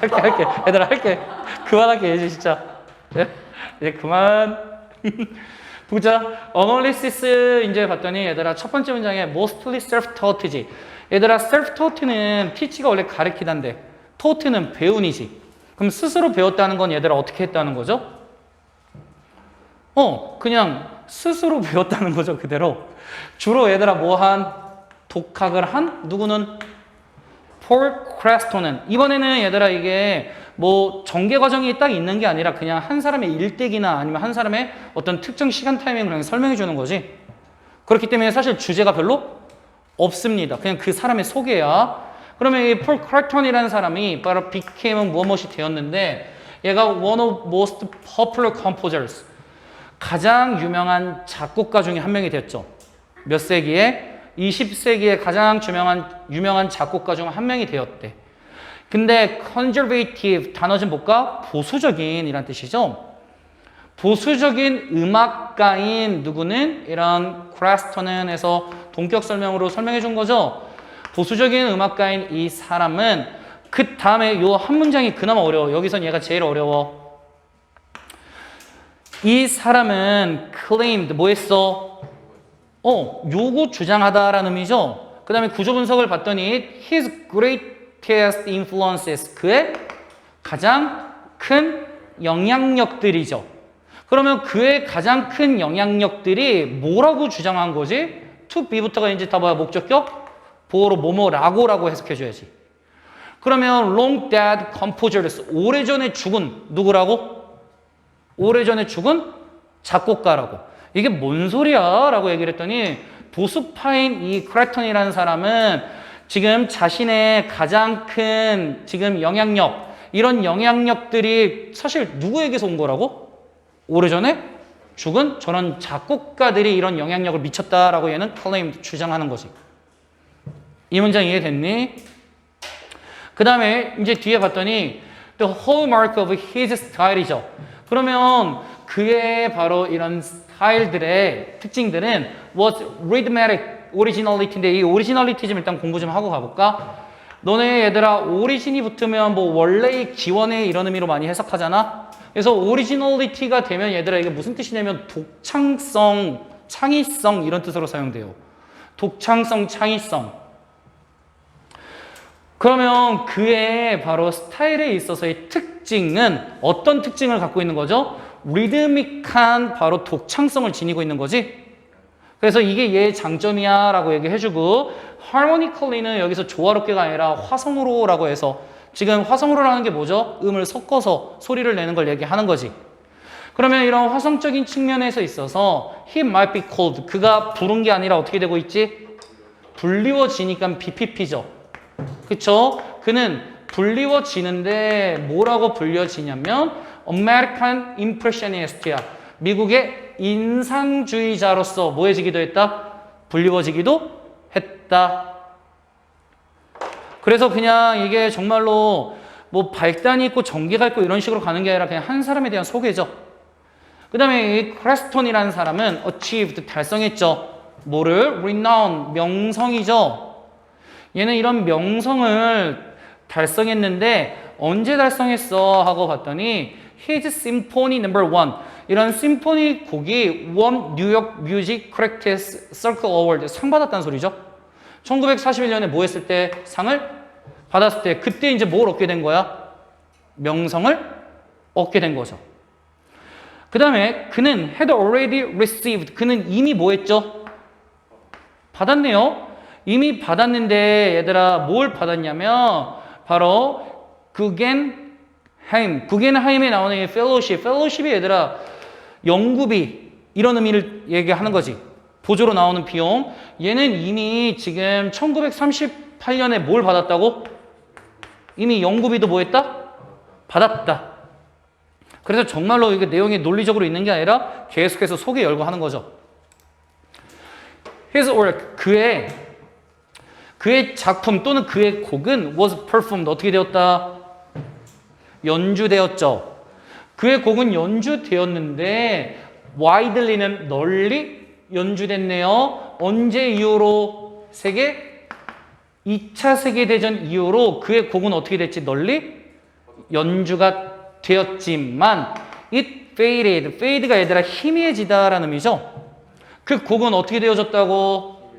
할게. 얘들아, 할게. 그만할게, 이제 진짜. 네? 이제 그만. 보자. 어널리시스 이제 봤더니 얘들아, 첫 번째 문장에 mostly self-taught지. 얘들아, self-taught는 teach가 원래 가르치단데, taught는 배운이지. 그럼 스스로 배웠다는 건 얘들아, 어떻게 했다는 거죠? 그냥 스스로 배웠다는 거죠, 그대로. 주로 얘들아, 독학을 한? 누구는? 폴 크레스톤은. 이번에는 얘들아, 이게 뭐 전개 과정이 딱 있는 게 아니라 그냥 한 사람의 일대기나 아니면 한 사람의 어떤 특정 시간 타이밍을 그냥 설명해 주는 거지. 그렇기 때문에 사실 주제가 별로 없습니다. 그냥 그 사람의 소개야. 그러면 이 폴 크레스톤이라는 사람이 바로 became은 무엇이 되었는데, 얘가 one of most popular composers, 가장 유명한 작곡가 중에 한 명이 되었죠. 몇 세기에? 20세기에 가장 유명한 작곡가 중 한 명이 되었대. 근데 conservative 단어 좀 볼까? 보수적인 이란 뜻이죠. 보수적인 음악가인 누구는? 이런 크레스톤은 해서 동격 설명으로 설명해 준 거죠. 보수적인 음악가인 이 사람은 그 다음에 요 한 문장이 그나마 어려워. 여기선 얘가 제일 어려워. 이 사람은 claimed 뭐 했어? 요거 주장하다라는 의미죠. 그 다음에 구조 분석을 봤더니 his greatest influences, 그의 가장 큰 영향력들이죠. 그러면 그의 가장 큰 영향력들이 뭐라고 주장한 거지? to be부터가 이제 다 뭐야? 목적격? 보어로 뭐뭐라고라고 해석해줘야지. 그러면 long dead composers, 오래전에 죽은 누구라고? 오래전에 죽은 작곡가라고. 이게 뭔 소리야? 라고 얘기를 했더니 보수파인 이 크레톤이라는 사람은 지금 자신의 가장 큰 지금 영향력, 이런 영향력들이 사실 누구에게서 온 거라고? 오래전에 죽은 저런 작곡가들이 이런 영향력을 미쳤다라고 얘는 claim, 주장하는 거지. 이 문장 이해됐니? 그 다음에 이제 뒤에 봤더니 the hallmark of his style이죠. 그러면 그의 바로 이런 스타일들의 특징들은 was rhythmic originality인데, 이 originality 좀 일단 공부 좀 하고 가볼까? 너네 얘들아, 오리진이 붙으면 뭐 원래의 기원의 이런 의미로 많이 해석하잖아? 그래서 originality가 되면 얘들아, 이게 무슨 뜻이냐면 독창성, 창의성 이런 뜻으로 사용돼요. 독창성, 창의성. 그러면 그의 바로 스타일에 있어서의 특징은 어떤 특징을 갖고 있는 거죠? 리드믹한 바로 독창성을 지니고 있는 거지. 그래서 이게 얘의 장점이야 라고 얘기해주고, harmonically는 여기서 조화롭게가 아니라 화성으로라고 해서, 지금 화성으로라는 게 뭐죠? 음을 섞어서 소리를 내는 걸 얘기하는 거지. 그러면 이런 화성적인 측면에서 있어서 he might be called, 그가 부른 게 아니라 어떻게 되고 있지? 불리워지니까 BPP죠. 그쵸? 그는 불리워지는데 뭐라고 불려지냐면 American Impressionist야. 미국의 인상주의자로서 뭐해지기도 했다? 불리워지기도 했다. 그래서 그냥 이게 정말로 뭐 발단이 있고 전개가 있고 이런 식으로 가는 게 아니라 그냥 한 사람에 대한 소개죠. 그 다음에 이 크레스톤이라는 사람은 achieved, 달성했죠. 뭐를? renown, 명성이죠. 얘는 이런 명성을 달성했는데 언제 달성했어? 하고 봤더니 His Symphony No. 1, 이런 심포니 곡이 won New York Music Critics Circle Award, 상 받았다는 소리죠. 1941년에 뭐 했을 때? 상을 받았을 때 그때 이제 뭘 얻게 된 거야? 명성을 얻게 된 거죠. 그 다음에 그는 had already received, 그는 이미 뭐 했죠? 받았네요. 이미 받았는데 얘들아 뭘 받았냐면 바로 구겐하임에 나오는 이 펠로우십이 얘들아 연구비 이런 의미를 얘기하는 거지. 보조로 나오는 비용. 얘는 이미 지금 1938년에 뭘 받았다고? 이미 연구비도 뭐 했다? 받았다. 그래서 정말로 이게 내용이 논리적으로 있는 게 아니라 계속해서 소개 열고 하는 거죠. His work, 그의 작품 또는 그의 곡은 was performed, 어떻게 되었다? 연주되었죠. 그의 곡은 연주되었는데 widely는 널리 연주됐네요. 언제 이후로? 2차 세계대전 이후로 그의 곡은 어떻게 됐지? 널리 연주가 되었지만 it faded. fade가 얘들아 희미해지다라는 의미죠. 그 곡은 어떻게 되어졌다고?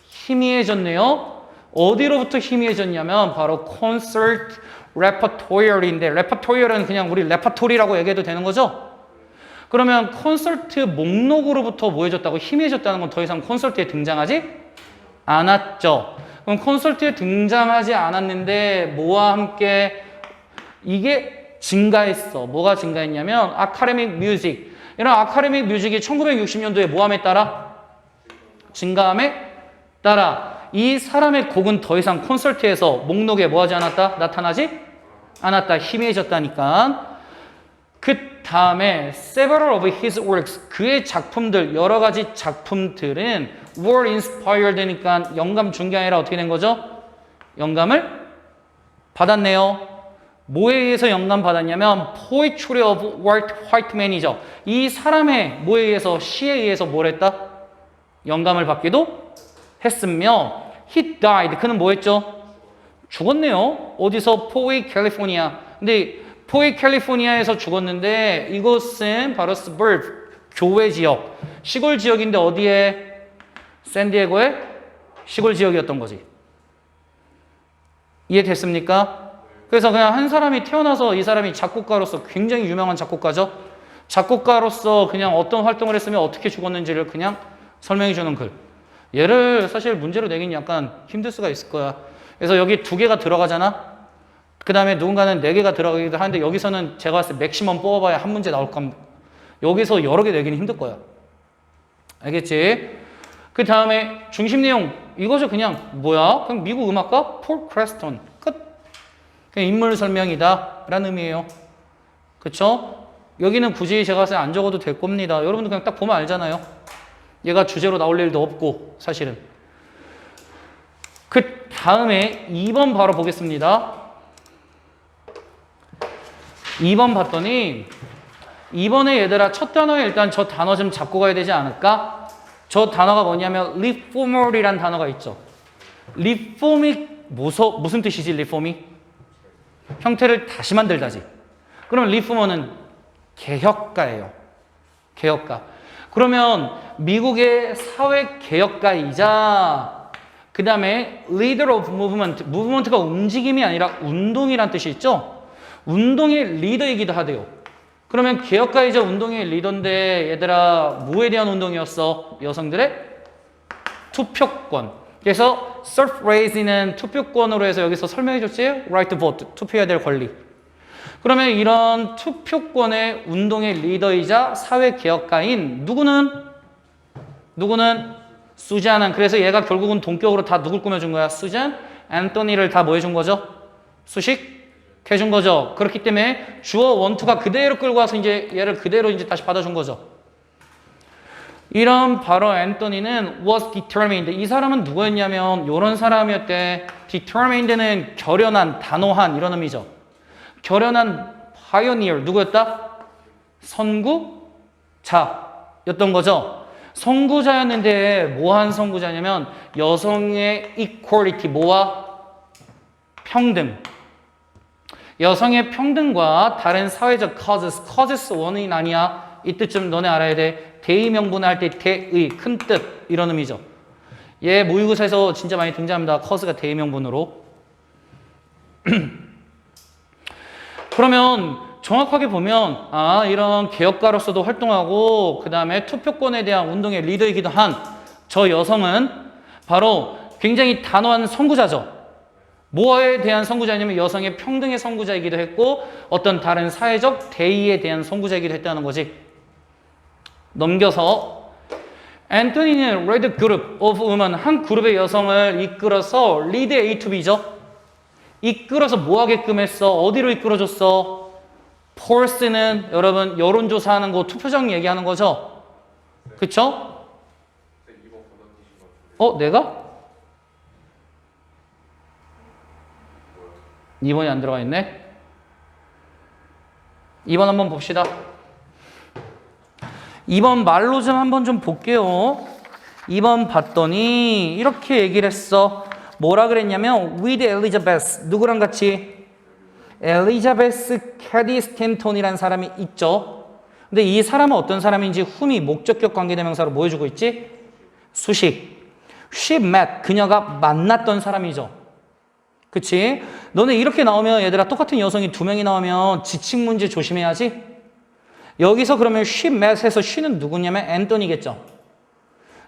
희미해졌네요. 어디로부터 희미해졌냐면 바로 콘서트 레퍼토리얼인데 레퍼토리얼은 그냥 우리 레퍼토리라고 얘기해도 되는 거죠? 그러면 콘서트 목록으로부터 뭐해졌다고? 희미해졌다는 건 더 이상 콘서트에 등장하지 않았죠. 그럼 콘서트에 등장하지 않았는데 뭐와 함께 이게 증가했어. 뭐가 증가했냐면 아카데믹 뮤직. 이런 아카데믹 뮤직이 1960년도에 뭐함에 따라? 증가함에 따라 이 사람의 곡은 더 이상 콘서트에서 목록에 뭐하지 않았다? 나타나지 않았다. 희미해졌다니까. 그 다음에 several of his works, 그의 작품들, 여러 가지 작품들은 were inspired니까 영감 준 게 아니라 어떻게 된 거죠? 영감을 받았네요. 뭐에 의해서 영감 받았냐면 poetry of Walt Whiteman이죠. 이 사람의 뭐에 의해서, 시에 의해서 뭘 했다? 영감을 받기도 했으며 he died, 그는 뭐 했죠? 죽었네요. 어디서? 포웨이 캘리포니아. 근데 포웨이 캘리포니아에서 죽었는데 이곳은 바로 suburb, 교외 지역, 시골 지역인데 어디에? 샌디에고의 시골 지역이었던 거지. 이해됐습니까? 그래서 그냥 한 사람이 태어나서 이 사람이 작곡가로서 굉장히 유명한 작곡가죠. 작곡가로서 그냥 어떤 활동을 했으면 어떻게 죽었는지를 그냥 설명해 주는 글. 얘를 사실 문제로 내긴 약간 힘들 수가 있을 거야. 그래서 여기 2개가 들어가잖아. 그 다음에 누군가는 4개가 들어가기도 하는데 여기서는 제가 봤을 때 맥시멈 뽑아봐야 한 문제 나올 겁니다. 여기서 여러 개 내기는 힘들 거야. 알겠지? 그 다음에 중심 내용 이거죠. 그냥 뭐야? 그냥 미국 음악가 폴 크레스턴. 끝. 그냥 인물 설명이다 라는 의미예요. 그쵸? 여기는 굳이 제가 봤을 때 안 적어도 될 겁니다. 여러분들 그냥 딱 보면 알잖아요. 얘가 주제로 나올 일도 없고 사실은. 그 다음에 2번 바로 보겠습니다. 2번 봤더니 2번에 얘들아 첫 단어에 일단 저 단어 좀 잡고 가야 되지 않을까? 저 단어가 뭐냐면 reformer이란 단어가 있죠. reform이 무슨 뜻이지? reform이? 형태를 다시 만들다지. 그럼 reformer는 개혁가예요. 개혁가. 그러면 미국의 사회 개혁가이자 그 다음에 leader of movement, movement가 움직임이 아니라 운동이란 뜻이 있죠. 운동의 리더이기도 하대요. 그러면 개혁가이자 운동의 리더인데 얘들아 뭐에 대한 운동이었어? 여성들의 투표권. 그래서 suffrage는 투표권으로 해서 여기서 설명해 줬지? right to vote, 투표해야 될 권리. 그러면 이런 투표권의 운동의 리더이자 사회개혁가인 누구는 수잔은, 그래서 얘가 결국은 동격으로 다 누굴 꾸며준 거야? 수잔 앤토니를 다 뭐 해준 거죠? 수식해준 거죠. 그렇기 때문에 주어 원투가 그대로 끌고 와서 이제 얘를 그대로 이제 다시 받아준 거죠. 이런 바로 앤토니는 was determined. 이 사람은 누구였냐면 이런 사람이었대. determined는 결연한, 단호한 이런 의미죠. 결연한 pioneer 누구였다? 선구자였던 거죠. 선구자였는데 뭐한 선구자냐면 여성의 equality, 뭐와? 평등. 여성의 평등과 다른 사회적 causes 원인 아니야. 이 뜻 좀 너네 알아야 돼. 대의 명분을 할 때 대의, 큰 뜻 이런 의미죠. 얘 모의고사에서 진짜 많이 등장합니다. cause가 대의 명분으로. 그러면 정확하게 보면 이런 개혁가로서도 활동하고 그 다음에 투표권에 대한 운동의 리더이기도 한 저 여성은 바로 굉장히 단호한 선구자죠. 뭐에 대한 선구자냐면 여성의 평등의 선구자이기도 했고 어떤 다른 사회적 대의에 대한 선구자이기도 했다는 거지. 넘겨서 앤토니는 led a group of women, 한 그룹의 여성을 이끌어서 lead A to B죠. 이끌어서 뭐 하게끔 했어? 어디로 이끌어줬어? 폴스는 여러분 여론조사하는 거, 투표장 얘기하는 거죠? 그쵸? 내가? 2번이 안 들어가 있네. 2번 한번 봅시다. 2번 말로 좀 한번 좀 볼게요. 2번 봤더니 이렇게 얘기를 했어. 뭐라 그랬냐면 with Elizabeth, 누구랑 같이? 엘리자베스 캐디 스탠톤이라는 사람이 있죠. 근데 이 사람은 어떤 사람인지 훔이 목적격 관계대명사로 뭐 해주고 있지? 수식. She met, 그녀가 만났던 사람이죠. 그치? 너네 이렇게 나오면 얘들아 똑같은 여성이 두 명이 나오면 지칭 문제 조심해야지. 여기서 그러면 she met에서 she는 누구냐면 앤토니겠죠.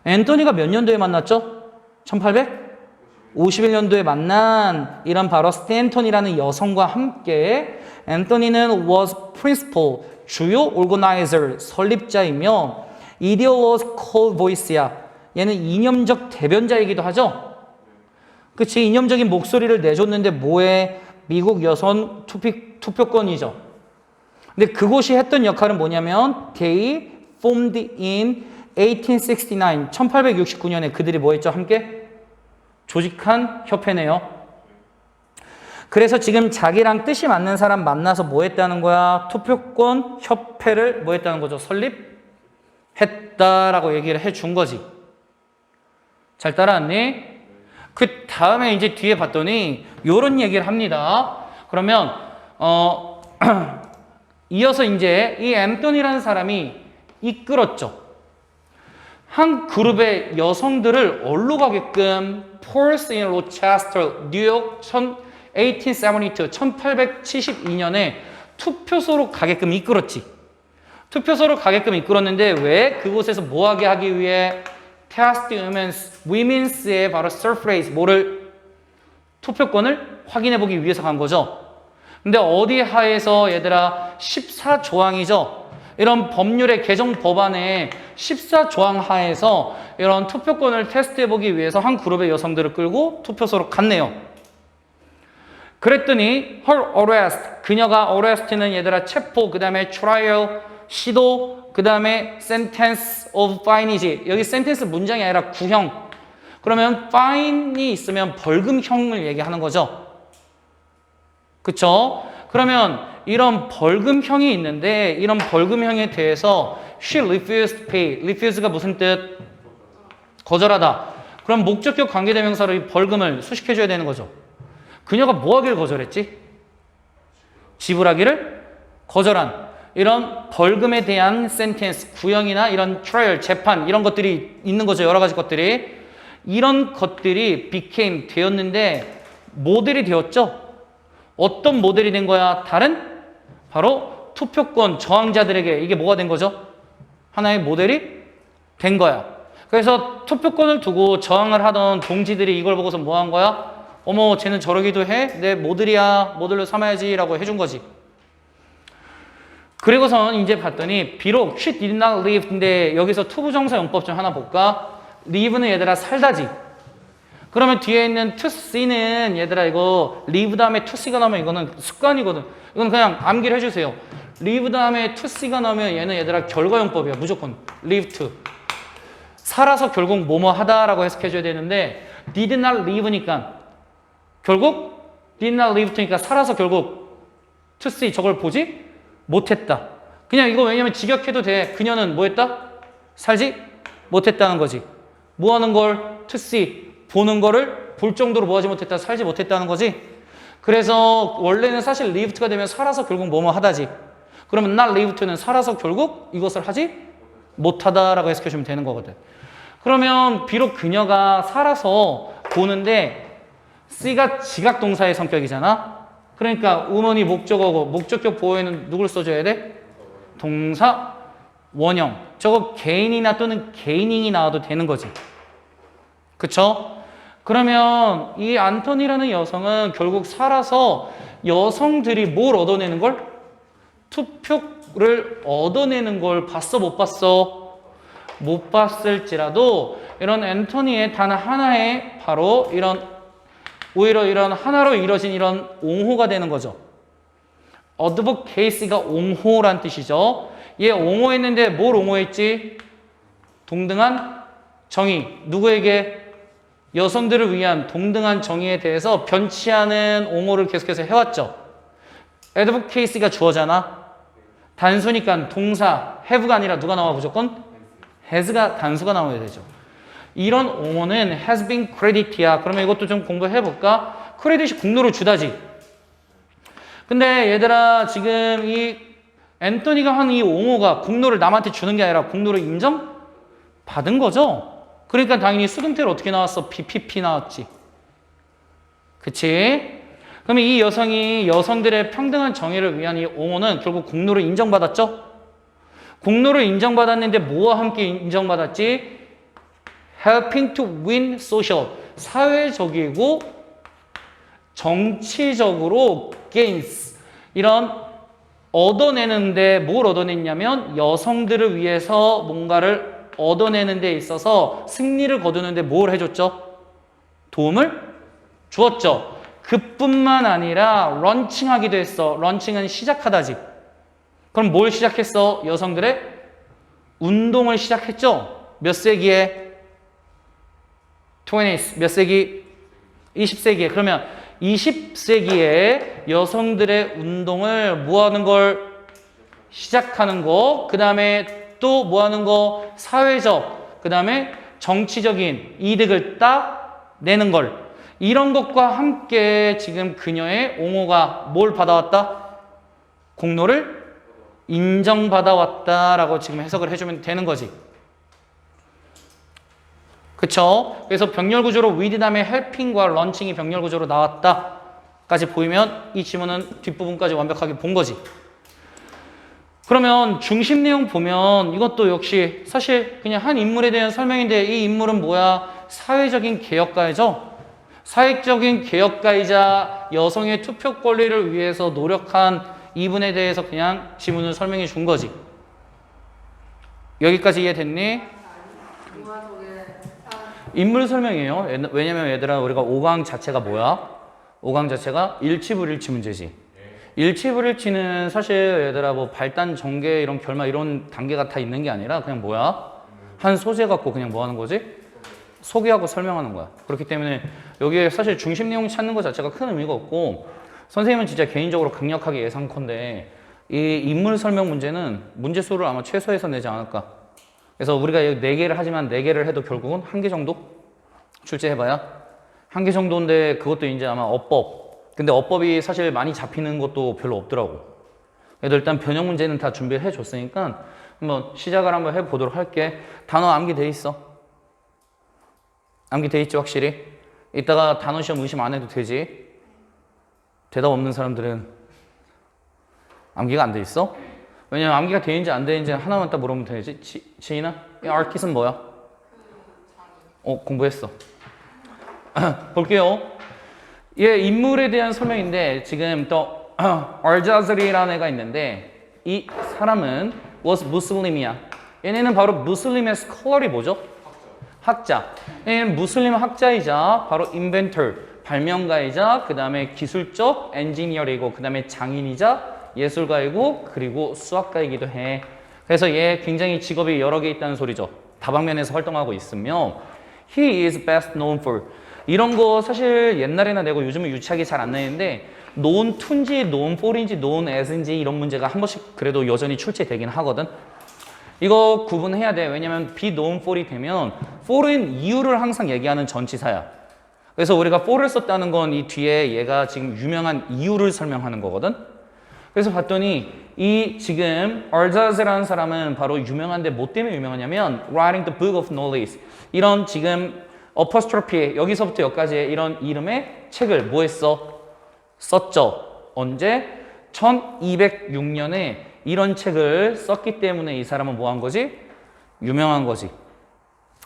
앤토니가 몇 년도에 만났죠? 1851년도에 만난 이런 바로 스탠턴이라는 여성과 함께 앤토니는 was principal, 주요 organizer, 설립자이며 ideological voice야. 얘는 이념적 대변자이기도 하죠. 그치? 이념적인 목소리를 내줬는데 뭐에? 미국 여성 투표권이죠. 근데 그곳이 했던 역할은 뭐냐면 they formed in 1869, 1869년에 그들이 뭐 했죠? 함께 조직한 협회네요. 그래서 지금 자기랑 뜻이 맞는 사람 만나서 뭐 했다는 거야? 투표권 협회를 뭐 했다는 거죠? 설립했다라고 얘기를 해준 거지. 잘 따라왔니? 그 다음에 이제 뒤에 봤더니 요런 얘기를 합니다. 그러면 이어서 이제 이 앤토니라는 사람이 이끌었죠. 한 그룹의 여성들을 어디로 가게끔 폴스 인 로체스터, 뉴욕 1872, 1872년에 투표소로 가게끔 이끌었지. 투표소로 가게끔 이끌었는데 왜? 그곳에서 뭐하게 하기 위해? 테스트 women's 바로 surface 뭐를? 투표권을 확인해보기 위해서 간 거죠. 근데 어디 하에서 얘들아 14조항이죠. 이런 법률의 개정 법안에 14조항 하에서 이런 투표권을 테스트해보기 위해서 한 그룹의 여성들을 끌고 투표소로 갔네요. 그랬더니 her arrest, 그녀가 arrest는 얘들아 체포, 그 다음에 trial, 시도, 그 다음에 sentence of fine이지. 여기 sentence 문장이 아니라 구형. 그러면 fine이 있으면 벌금형을 얘기하는 거죠. 그쵸? 그러면 이런 벌금형이 있는데 이런 벌금형에 대해서 she refused to pay. refuse가 무슨 뜻? 거절하다. 그럼 목적격 관계대명사로 이 벌금을 수식해줘야 되는 거죠. 그녀가 뭐 하기를 거절했지? 지불하기를 거절한. 이런 벌금에 대한 센텐스, 구형이나 이런 트라이얼, 재판 이런 것들이 있는 거죠. 여러 가지 것들이. 이런 것들이 became 되었는데 모델이 되었죠. 어떤 모델이 된 거야? 다른? 바로 투표권 저항자들에게 이게 뭐가 된 거죠? 하나의 모델이 된 거야. 그래서 투표권을 두고 저항을 하던 동지들이 이걸 보고서 뭐 한 거야? 어머, 쟤는 저러기도 해? 내 모델이야. 모델로 삼아야지 라고 해준 거지. 그리고선 이제 봤더니 비록 she did not live 근데 여기서 투부정사 용법 좀 하나 볼까? live는 얘들아 살다지. 그러면 뒤에 있는 to see는 얘들아 이거 live 다음에 to see가 나오면 이거는 습관이거든. 이건 그냥 암기를 해주세요. live 다음에 to see가 나오면 얘는 얘들아 결과용법이야. 무조건 live to. 살아서 결국 뭐뭐 하다라고 해석해줘야 되는데 did not live니까 결국 did not live to니까 살아서 결국 to see 저걸 보지 못했다. 그냥 이거 왜냐면 직역해도 돼. 그녀는 뭐 했다? 살지 못했다는 거지. 뭐 하는 걸? to see. 보는 거를 볼 정도로 뭐 하지 못했다? 살지 못했다는 거지. 그래서 원래는 사실 lived가 되면 살아서 결국 뭐뭐 하다지. 그러면 not live to는 살아서 결국 이것을 하지 못하다라고 해석해주면 되는 거거든. 그러면 비록 그녀가 살아서 보는데 C가 지각동사의 성격이잖아. 그러니까 woman이 목적어고 목적격 보호에는 누굴 써줘야 돼? 동사 원형. 저거 개인이나 또는 개인잉이 나와도 되는 거지. 그쵸? 그러면 이 안토니라는 여성은 결국 살아서 여성들이 뭘 얻어내는 걸? 투표를 얻어내는 걸 봤어? 못 봤어? 못 봤을지라도 이런 앤토니의 단 하나의 바로 이런 오히려 이런 하나로 이루어진 이런 옹호가 되는 거죠. advocacy가 옹호란 뜻이죠. 얘 옹호했는데 뭘 옹호했지? 동등한 정의. 누구에게? 여성들을 위한 동등한 정의에 대해서 변치 않은 옹호를 계속해서 해왔죠. advocacy가 주어잖아. 단수니까 동사 have가 아니라 누가 나와 무조건? has가 단수가 나와야 되죠. 이런 옹호는 has been credit이야. 그러면 이것도 좀 공부해볼까? 크레딧이 국로를 주다지. 근데 얘들아 지금 이 앤토니가 한 이 옹호가 공로를 남한테 주는 게 아니라 공로를 인정받은 거죠. 그러니까 당연히 수동태로 어떻게 나왔어? BPP 나왔지. 그치? 그러면 이 여성이 여성들의 평등한 정의를 위한 이 옹호는 결국 공로를 인정받았죠? 공로를 인정받았는데 뭐와 함께 인정받았지? Helping to win social. 사회적이고 정치적으로 gains. 이런 얻어내는데 뭘 얻어냈냐면 여성들을 위해서 뭔가를 얻어내는 데 있어서 승리를 거두는데 뭘 해줬죠? 도움을 주었죠. 그뿐만 아니라 런칭하기도 했어. 런칭은 시작하다지. 그럼 뭘 시작했어? 여성들의 운동을 시작했죠. 몇 세기에? 20s. 몇 세기? 20세기에. 그러면 20세기에 여성들의 운동을 뭐 하는 걸 시작하는 거, 그 다음에 또 뭐 하는 거, 사회적, 그 다음에 정치적인 이득을 딱 내는 걸, 이런 것과 함께 지금 그녀의 옹호가 뭘 받아왔다? 공로를 인정받아왔다라고 지금 해석을 해주면 되는 거지. 그쵸? 그래서 병렬 구조로 with 다음에 helping과 launching이 병렬 구조로 나왔다까지 보이면 이 지문은 뒷부분까지 완벽하게 본 거지. 그러면 중심 내용 보면 이것도 역시 사실 그냥 한 인물에 대한 설명인데 이 인물은 뭐야? 사회적인 개혁가이죠? 사회적인 개혁가이자 여성의 투표 권리를 위해서 노력한 이분에 대해서 그냥 지문을 설명해 준 거지. 여기까지 이해됐니? 인물 설명이에요. 왜냐면 얘들아 우리가 5강 자체가 뭐야? 5강 자체가 일치불일치 문제지. 일치불일치는 사실 얘들아 뭐 발단, 전개, 이런 결말 이런 단계가 다 있는 게 아니라 그냥 뭐야? 한 소재 갖고 그냥 뭐 하는 거지? 소개하고 설명하는 거야. 그렇기 때문에 여기에 사실 중심 내용 찾는 것 자체가 큰 의미가 없고 선생님은 진짜 개인적으로 강력하게 예상컨대 이 인물 설명 문제는 문제 수를 아마 최소해서 내지 않을까. 그래서 우리가 4개를 하지만 4개를 해도 결국은 1개 정도 출제해봐야 1개 정도인데 그것도 이제 아마 어법. 근데 어법이 사실 많이 잡히는 것도 별로 없더라고. 그래도 일단 변형 문제는 다 준비를 해줬으니까 한번 시작을 한번 해보도록 할게. 단어 암기돼 있어. 암기돼 있지 확실히. 이따가 단어 시험 의심 안 해도 되지. 대답 없는 사람들은 암기가 안 돼 있어? 왜냐면 암기가 되는지 안 되는지 하나만 딱 물어보면 되지. 지인아? 이 아르킷은 뭐야? 공부했어. 볼게요. 얘 인물에 대한 설명인데 지금 또 알자즈리라는 애가 있는데 이 사람은 was Muslim이야. 얘네는 바로 무슬림의 스컬러이 뭐죠? 학자. 얘는 무슬림 학자이자 바로 inventor, 발명가이자 그 다음에 기술적 엔지니어이고 그 다음에 장인이자 예술가이고 그리고 수학가이기도 해. 그래서 얘 굉장히 직업이 여러 개 있다는 소리죠. 다방면에서 활동하고 있으며 he is best known for 이런 거 사실 옛날에나 내고 요즘은 유치하게 잘 안 내는데 known to인지 known for인지 known as인지 이런 문제가 한 번씩 그래도 여전히 출제되긴 하거든. 이거 구분해야 돼. 왜냐면 be known for이 되면 for은 이유를 항상 얘기하는 전치사야. 그래서 우리가 for를 썼다는 건 이 뒤에 얘가 지금 유명한 이유를 설명하는 거거든. 그래서 봤더니 이 지금 알자즈라는 사람은 바로 유명한데 뭐 때문에 유명하냐면 writing the book of knowledge 이런 지금 어퍼스트로피 여기서부터 여기까지의 이런 이름의 책을 뭐 했어? 썼죠. 언제? 1206년에 이런 책을 썼기 때문에 이 사람은 뭐 한 거지? 유명한 거지.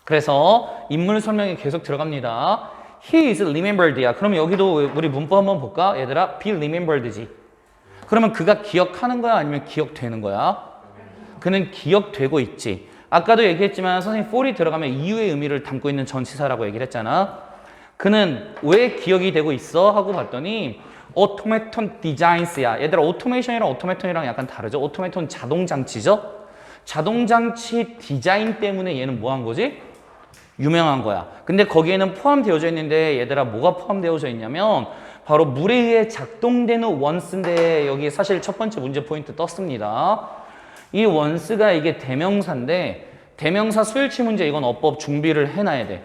그래서 인물 설명이 계속 들어갑니다. He is remembered야. 그럼 여기도 우리 문법 한번 볼까? 얘들아, be remembered지. 그러면 그가 기억하는 거야? 아니면 기억되는 거야? 그는 기억되고 있지. 아까도 얘기했지만 선생님 for이 들어가면 이유의 의미를 담고 있는 전치사라고 얘기를 했잖아. 그는 왜 기억이 되고 있어? 하고 봤더니 오토메톤 디자인스야. 얘들아 오토메이션이랑 오토메톤이랑 약간 다르죠? 오토메톤 자동장치죠? 자동장치 디자인 때문에 얘는 뭐 한 거지? 유명한 거야. 근데 거기에는 포함되어져 있는데 얘들아 뭐가 포함되어져 있냐면 바로 물에 의해 작동되는 원스인데 여기 사실 첫 번째 문제 포인트 떴습니다. 이 원스가 이게 대명사인데 대명사 수일치 문제 이건 어법 준비를 해놔야 돼.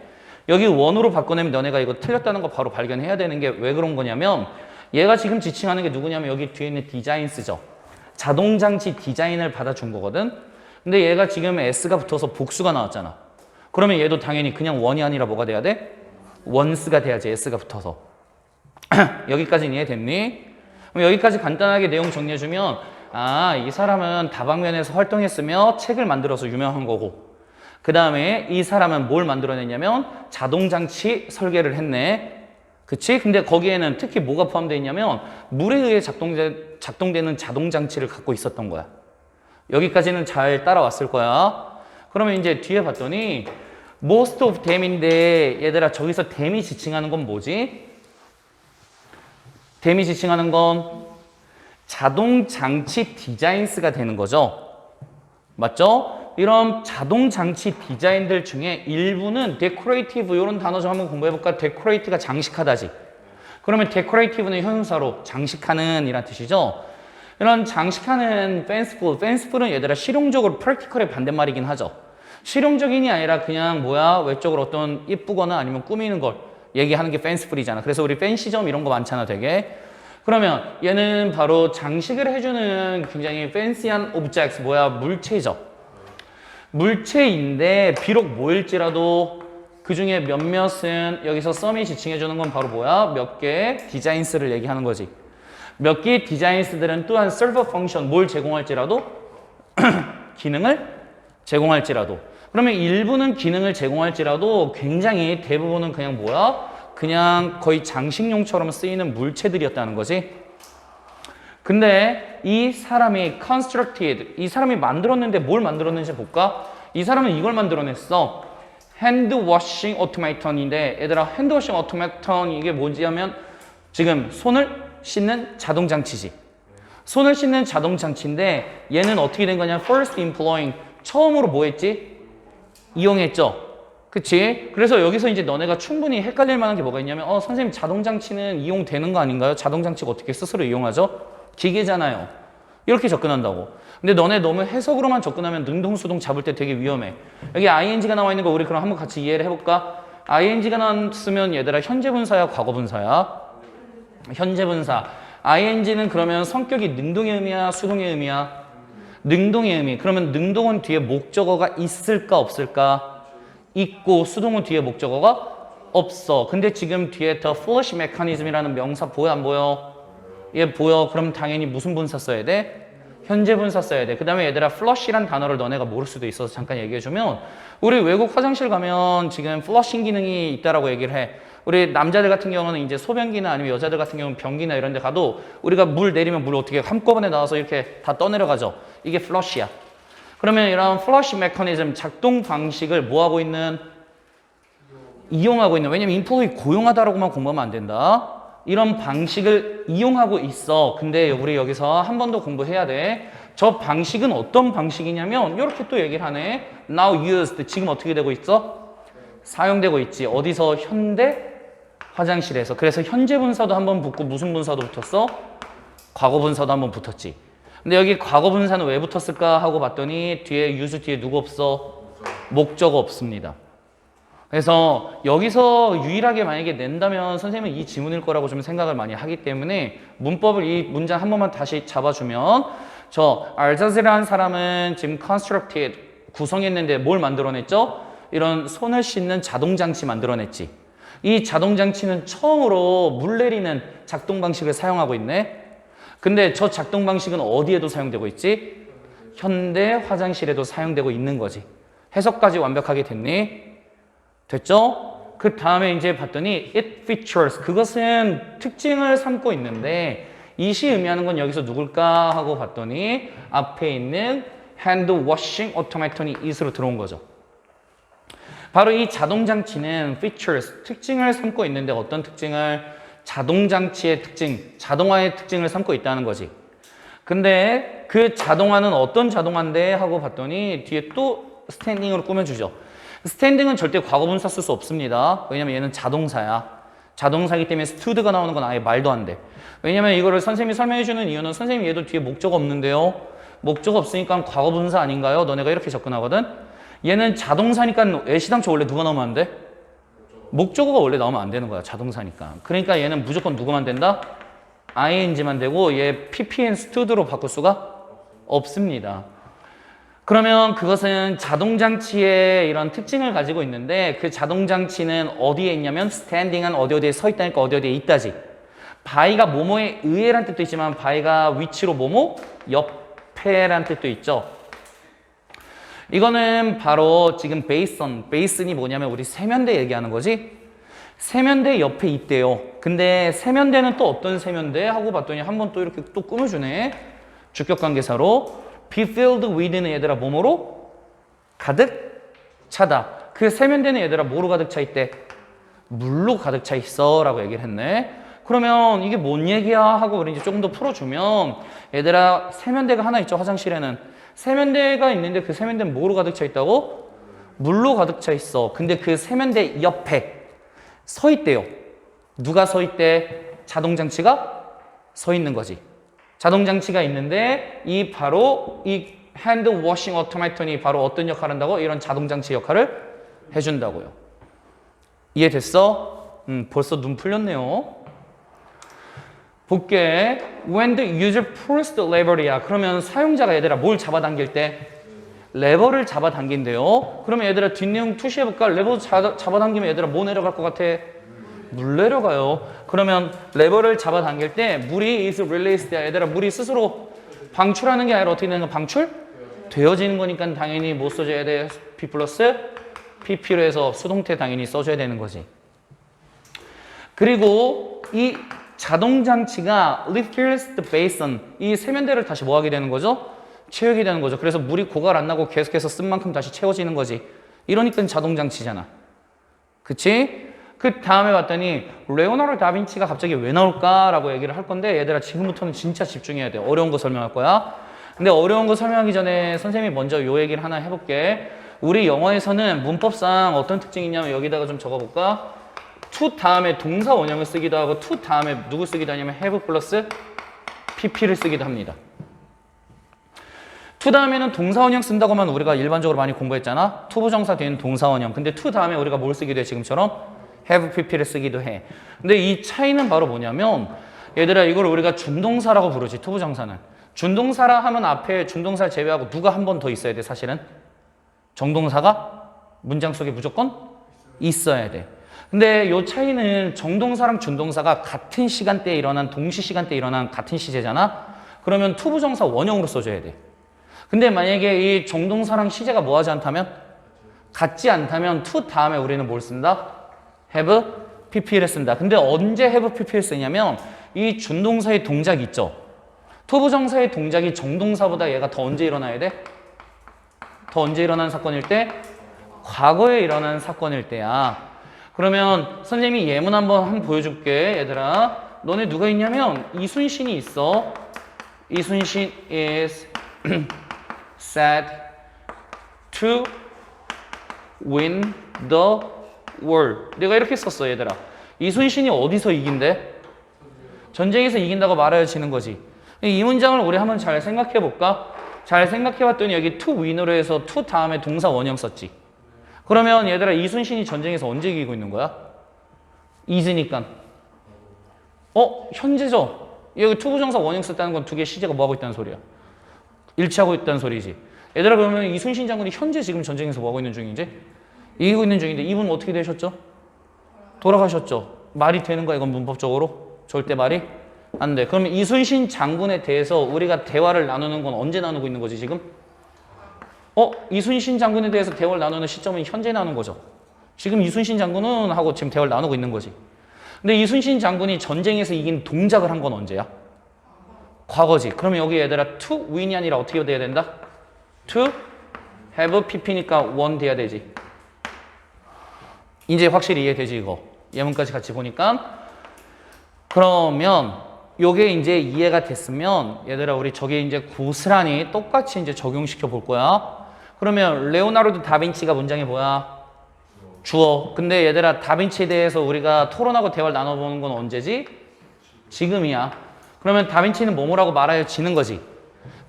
여기 원으로 바꿔내면 너네가 이거 틀렸다는 거 바로 발견해야 되는 게 왜 그런 거냐면 얘가 지금 지칭하는 게 누구냐면 여기 뒤에 있는 디자인스죠. 자동장치 디자인을 받아준 거거든. 근데 얘가 지금 S가 붙어서 복수가 나왔잖아. 그러면 얘도 당연히 그냥 원이 아니라 뭐가 돼야 돼? 원스가 돼야지, S가 붙어서. 여기까지는 이해됐니? 그럼 여기까지 간단하게 내용 정리해주면 아, 이 사람은 다방면에서 활동했으며 책을 만들어서 유명한 거고, 그 다음에 이 사람은 뭘 만들어냈냐면 자동장치 설계를 했네. 그치? 근데 거기에는 특히 뭐가 포함되어 있냐면 물에 의해 작동되는 자동장치를 갖고 있었던 거야. 여기까지는 잘 따라왔을 거야. 그러면 이제 뒤에 봤더니 most of them인데 얘들아 저기서 them이 지칭하는 건 뭐지? them이 지칭하는 건 자동장치 디자인스가 되는 거죠. 맞죠? 이런 자동장치 디자인들 중에 일부는 decorative 이런 단어 좀 한번 공부해볼까? decorate가 장식하다지. 그러면 decorative는 형용사로 장식하는 이란 뜻이죠. 이런 장식하는 fanciful은 얘들아 실용적으로 practical의 반대말이긴 하죠. 실용적인이 아니라 그냥 뭐야 외적으로 어떤 이쁘거나 아니면 꾸미는 걸 얘기하는 게 fanciful이잖아. 그래서 우리 팬시점 이런 거 많잖아 되게. 그러면 얘는 바로 장식을 해주는 굉장히 fancy한 objects, 뭐야 물체죠. 물체인데 비록 뭐일지라도 그 중에 몇몇은 여기서 썸이 지칭해주는 건 바로 뭐야? 몇 개의 디자인스를 얘기하는 거지. 몇 개의 디자인스들은 또한 serve function, 뭘 제공할지라도 기능을 제공할지라도, 그러면 일부는 기능을 제공할지라도 굉장히 대부분은 그냥 뭐야? 그냥 거의 장식용처럼 쓰이는 물체들이었다는 거지. 근데 이 사람이 constructed, 이 사람이 만들었는데 뭘 만들었는지 볼까? 이 사람은 이걸 만들어냈어. hand washing automaton인데 얘들아 hand washing automaton 이게 뭐지 하면 지금 손을 씻는 자동장치지. 손을 씻는 자동장치인데 얘는 어떻게 된 거냐? first employing, 처음으로 뭐 했지? 이용했죠. 그치? 그래서 여기서 이제 너네가 충분히 헷갈릴 만한 게 뭐가 있냐면 선생님 자동장치는 이용되는 거 아닌가요? 자동장치가 어떻게 스스로 이용하죠? 기계잖아요. 이렇게 접근한다고. 근데 너네 너무 해석으로만 접근하면 능동수동 잡을 때 되게 위험해. 여기 ing가 나와 있는 거 우리 그럼 한번 같이 이해를 해볼까? ing가 나왔으면 얘들아 현재분사야 과거분사야? 현재분사. ing는 그러면 성격이 능동의 의미야 수동의 의미야? 능동의 의미. 그러면 능동은 뒤에 목적어가 있을까 없을까? 있고 수동은 뒤에 목적어가 없어. 근데 지금 뒤에 the flush mechanism이라는 명사 보여 안 보여? 얘 보여. 그럼 당연히 무슨 분사 써야 돼? 현재 분사 써야 돼. 그 다음에 얘들아 flush이란 단어를 너네가 모를 수도 있어서 잠깐 얘기해주면 우리 외국 화장실 가면 지금 플러싱 기능이 있다라고 얘기를 해. 우리 남자들 같은 경우는 이제 소변기나 아니면 여자들 같은 경우는 변기나 이런 데 가도 우리가 물 내리면 물 어떻게 한꺼번에 나와서 이렇게 다 떠내려가죠. 이게 플러시야. 그러면 이런 플러시 메커니즘 작동 방식을 뭐하고 있는? 이용하고 있는. 왜냐면 인플로이 고용하다라고만 공부하면 안 된다. 이런 방식을 이용하고 있어. 근데 우리 여기서 한 번 더 공부해야 돼. 저 방식은 어떤 방식이냐면 이렇게 또 얘기를 하네. Now used. 지금 어떻게 되고 있어? 사용되고 있지. 어디서? 현대 화장실에서. 그래서 현재 분사도 한번 붙고 무슨 분사도 붙었어? 과거 분사도 한번 붙었지. 근데 여기 과거 분사는 왜 붙었을까 하고 봤더니 뒤에 use 뒤에 누구 없어? 목적어 없습니다. 그래서 여기서 유일하게 만약에 낸다면 선생님은 이 지문일 거라고 좀 생각을 많이 하기 때문에 문법을 이 문장 한 번만 다시 잡아주면 저 알자즈라는 사람은 지금 constructed 구성했는데 뭘 만들어냈죠? 이런 손을 씻는 자동장치 만들어냈지. 이 자동장치는 처음으로 물 내리는 작동 방식을 사용하고 있네. 근데 저 작동 방식은 어디에도 사용되고 있지? 현대 화장실에도 사용되고 있는 거지. 해석까지 완벽하게 됐니? 됐죠? 그 다음에 이제 봤더니 it features, 그것은 특징을 삼고 있는데 it이 의미하는 건 여기서 누굴까 하고 봤더니 앞에 있는 hand washing automaton이 it으로 들어온 거죠. 바로 이 자동장치는 features, 특징을 삼고 있는데 어떤 특징을? 자동장치의 특징, 자동화의 특징을 삼고 있다는 거지. 근데 그 자동화는 어떤 자동화인데 하고 봤더니 뒤에 또 스탠딩으로 꾸며주죠. 스탠딩은 절대 과거분사 쓸 수 없습니다. 왜냐면 얘는 자동사야. 자동사이기 때문에 stewed가 나오는 건 아예 말도 안 돼. 왜냐면 이거를 선생님이 설명해주는 이유는 선생님 얘도 뒤에 목적 없는데요. 목적 없으니까 과거분사 아닌가요? 너네가 이렇게 접근하거든. 얘는 자동사니까 애시당초 원래 누가 나오면 안 돼? 목적어가 원래 나오면 안 되는 거야. 자동사니까. 그러니까 얘는 무조건 누구만 된다? ing만 되고 얘 pp and stud로 바꿀 수가 없습니다. 그러면 그것은 자동장치의 이런 특징을 가지고 있는데 그 자동장치는 어디에 있냐면 standing은 어디에 서 있다니까 어디에 있다지. by가 뭐뭐에 의해란 뜻도 있지만 by가 위치로 뭐뭐 옆에란 뜻도 있죠. 이거는 바로 지금 baseon이 뭐냐면 우리 세면대 얘기하는 거지. 세면대 옆에 있대요. 근데 세면대는 또 어떤 세면대? 하고 봤더니 한번 또 이렇게 또 꾸며주네. 주격관계사로 be filled with는 얘들아 뭐뭐로? 가득 차다. 그 세면대는 얘들아 뭐로 가득 차 있대? 물로 가득 차 있어 라고 얘기를 했네. 그러면 이게 뭔 얘기야? 하고 우리 이제 조금 더 풀어주면 얘들아 세면대가 하나 있죠. 화장실에는. 세면대가 있는데 그 세면대는 뭐로 가득 차 있다고? 물로 가득 차 있어. 근데 그 세면대 옆에 서 있대요. 누가 서 있대? 자동장치가 서 있는 거지. 자동장치가 있는데 이 바로 이 핸드 워싱 오토마톤이 바로 어떤 역할을 한다고? 이런 자동장치 역할을 해준다고요. 이해됐어? 벌써 눈 풀렸네요. 볼게. When the user pulls the lever이야. 그러면 사용자가 얘들아 뭘 잡아당길 때? 레버를 잡아당긴대요. 그러면 얘들아 뒷내용 투시해볼까? 레버 잡아당기면 얘들아 뭐 내려갈 것 같아? 물 내려가요. 그러면 레버를 잡아당길 때 물이 is released. 얘들아 물이 스스로 방출하는 게 아니라 어떻게 되는 거? 방출? 되어지는 거니까 당연히 뭐 써줘야 돼? P 플러스 PP로 해서 수동태 당연히 써줘야 되는 거지. 그리고 이 자동장치가 refills the basin. 이 세면대를 다시 뭐 하게 되는 거죠? 채우게 되는 거죠. 그래서 물이 고갈 안 나고 계속해서 쓴 만큼 다시 채워지는 거지. 이러니까 자동장치잖아. 그치? 그 다음에 봤더니 레오나르도 다빈치가 갑자기 왜 나올까라고 얘기를 할 건데 얘들아 지금부터는 진짜 집중해야 돼. 어려운 거 설명할 거야. 근데 어려운 거 설명하기 전에 선생님이 먼저 요 얘기를 하나 해볼게. 우리 영어에서는 문법상 어떤 특징이 있냐면 여기다가 좀 적어볼까? to 다음에 동사 원형을 쓰기도 하고 to 다음에 누구 쓰기도 하냐면 have 플러스 pp를 쓰기도 합니다. to 다음에는 동사 원형 쓴다고만 우리가 일반적으로 많이 공부했잖아. to 부정사 뒤에는 동사 원형. 근데 to 다음에 우리가 뭘 쓰기도 해 지금처럼? have pp를 쓰기도 해. 근데 이 차이는 바로 뭐냐면 얘들아 이걸 우리가 준동사라고 부르지. to 부정사는. 준동사라 하면 앞에 준동사를 제외하고 누가 한 번 더 있어야 돼 사실은. 정동사가 문장 속에 무조건 있어야 돼. 근데 요 차이는 정동사랑 준동사가 같은 시간대에 일어난 동시 시간대에 일어난 같은 시제잖아. 그러면 to 부정사 원형으로 써줘야 돼. 근데 만약에 이 정동사랑 시제가 뭐하지 않다면? 같지 않다면 to 다음에 우리는 뭘 쓴다? have pp를 쓴다. 근데 언제 have pp를 쓰냐면 이 준동사의 동작 있죠. to 부정사의 동작이 정동사보다 얘가 더 언제 일어나야 돼? 더 언제 일어난 사건일 때? 과거에 일어난 사건일 때야. 그러면 선생님이 예문 한번 보여줄게. 얘들아 너네 누가 있냐면 이순신이 있어. 이순신 is said to win the war. 내가 이렇게 썼어 얘들아. 이순신이 어디서 이긴대? 전쟁에서 이긴다고 말해야 지는 거지. 이 문장을 우리 한번 잘 생각해 볼까? 잘 생각해 봤더니 여기 to win으로 해서 to 다음에 동사 원형 썼지. 그러면 얘들아 이순신이 전쟁에서 언제 이기고 있는 거야? is니까. 현재죠. 여기 to 부정사 원형 썼다는 건 두 개 시제가 뭐 하고 있다는 소리야? 일치하고 있다는 소리지. 얘들아 그러면 이순신 장군이 현재 지금 전쟁에서 뭐 하고 있는 중이지? 이기고 있는 중인데 이분 어떻게 되셨죠? 돌아가셨죠. 말이 되는 거야 이건 문법적으로? 절대 말이 안 돼. 그러면 이순신 장군에 대해서 우리가 대화를 나누는 건 언제 나누고 있는 거지 지금? 이순신 장군에 대해서 대화를 나누는 시점은 현재 나누는 거죠. 지금 이순신 장군은 하고 지금 대화를 나누고 있는 거지. 근데 이순신 장군이 전쟁에서 이긴 동작을 한 건 언제야? 과거지. 그러면 여기 얘들아 to win이 아니라 어떻게 돼야 된다? to have pp니까 one 돼야 되지. 이제 확실히 이해되지 이거. 예문까지 같이 보니까. 그러면 요게 이제 이해가 됐으면 얘들아 우리 저게 이제 고스란히 똑같이 이제 적용시켜 볼 거야. 그러면 레오나르도 다빈치가 문장이 뭐야? 주어. 근데 얘들아 다빈치에 대해서 우리가 토론하고 대화를 나눠보는 건 언제지? 지금이야. 그러면 다빈치는 뭐뭐라고 말하여지는 거지.